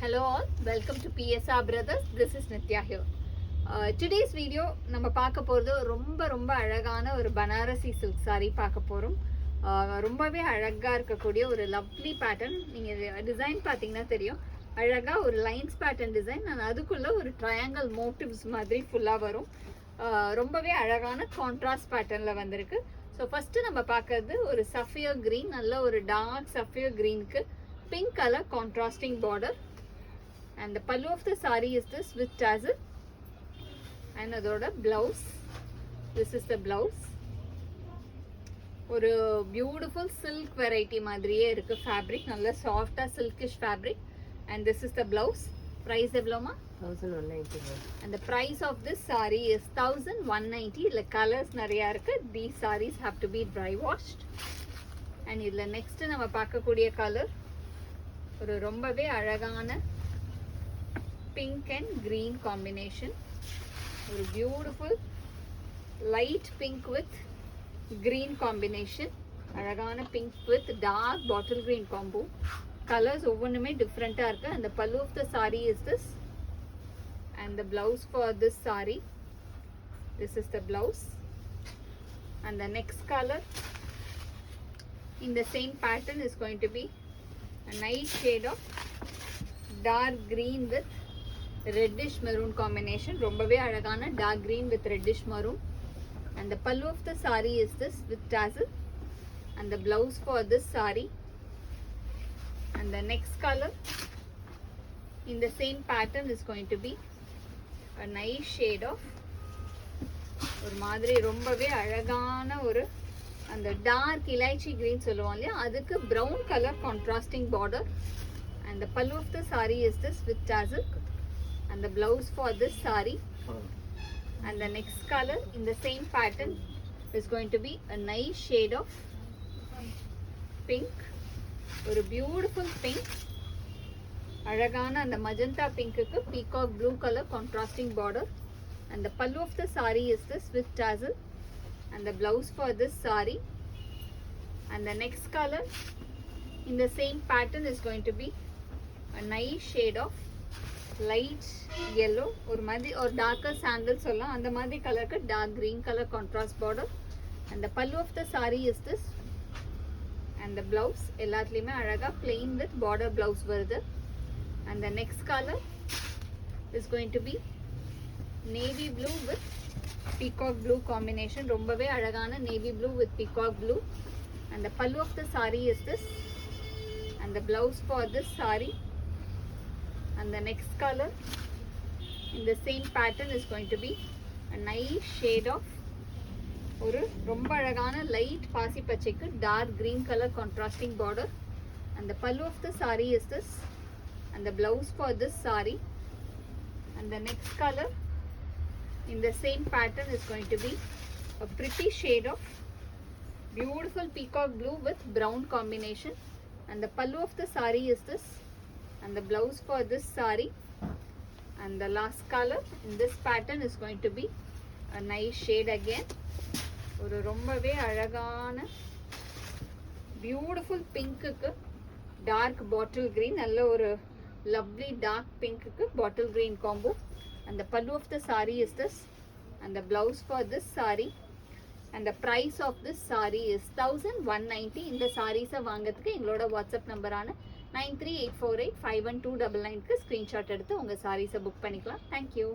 Hello all, welcome to PSR Brothers. This is Nitya here. Today's video நம்ம பார்க்க போறது ரொம்ப அழகான ஒரு பனாரசி silk saree பார்க்க போறோம். ரொம்பவே அழகா இருக்கக்கூடிய ஒரு லவ்லி பேட்டர்ன். நீங்க டிசைன் பாத்தீங்கன்னா தெரியும். அழகா ஒரு லைன்ஸ் பேட்டர்ன் டிசைன் and அதுக்குள்ள ஒரு ட்ரையாங்கிள் மோட்டிவ்ஸ் மாதிரி ஃபுல்லா வரும். ரொம்பவே அழகான கான்ட்ராஸ்ட் பேட்டர்ன்ல வந்திருக்கு. ஸோ ஃபர்ஸ்ட் நம்ம பார்க்கறது ஒரு சஃபியர் கிரீன், நல்ல ஒரு டார்க் சஃபியர் கிரீனுக்கு pink color contrasting border, and the pallu of the saree is this with tassel, and adoda blouse. This is the blouse. ஒரு beautiful silk variety மாதிரியே இருக்கு fabric, நல்ல soft silkish fabric, and this is the blouse. Price எவ்வளோமா? 1190. And the price of this saree is 1190. இல்ல colors நிறைய இருக்கு. These sarees have to be dry washed. And இதுல next நம்ம பார்க்கக்கூடிய color ஒரு ரொம்பவே அழகான pink and green combination. ஒரு beautiful light pink with green combination. அழகான pink with dark bottle green combo. Colors ஒவ்வொன்றுமே டிஃப்ரெண்டா இருக்கு. And the pallu of the saree is this, and the blouse for this saree, this is the blouse. And the next color in the same pattern is going to be a nice shade of dark green with reddish maroon combination. ரொம்பவே அழகான dark green with reddish maroon. And the pallu of the saree is this with tassel, and the blouse for this saree. And the next color in the same pattern is going to be a nice shade of ஒரு மாதிரி ரொம்பவே அழகான ஒரு அந்த dark இலைச்சி green சொல்லுவோம் இல்லையா, அதுக்கு brown color contrasting border. And the pallu of the saree is this with tassel, and the blouse for this saree. And the next color in the same pattern is going to be a nice shade of pink, ஒரு beautiful pink. அழகான அந்த magenta பிங்க்குக்கு peacock blue color contrasting border. And the pallu of the saree is this with tassel, and the blouse for this saree. And the next color in the same pattern is going to be a nice shade of light yellow, ஒரு மாதிரி ஒரு darker sandal சொல்லலாம், அந்த மாதிரி கலருக்கு dark green color contrast border. And the pallu of the saree is this, and the blouse எல்லாத்துலயுமே அழகா plain with border blouse வருது. And the next color is going to be navy blue with peacock blue combination. ரொம்பவே அழகான navy blue with peacock blue. And the pallu of the saree is this, and the blouse for this saree. And the next color in the same pattern is going to be a nice shade of ஒரு ரொம்ப அழகான light பாசி பச்சைக்கு dark green color contrasting border. And the pallu of the saree is this, and the blouse for this saree. And the next color in the same pattern is going to be a pretty shade of beautiful peacock blue with brown combination. And the pallu of the saree is this, and the blouse for this saree. And the last color in this pattern is going to be a nice shade again, ஒரு ரொம்பவே அழகான beautiful பிங்க்குக்கு dark bottle green, நல்ல ஒரு lovely dark பிங்க்குக்கு bottle green combo. And the pallu of the saree is this, and the blouse for this saree. And the price of this saree is 1190. இந்த sarees வாங்கிறதுக்கு எங்களோட WhatsApp நம்பரான 9384851299க்கு screenshot எடுத்து உங்க sarees book பண்ணிக்கலாம். Thank you.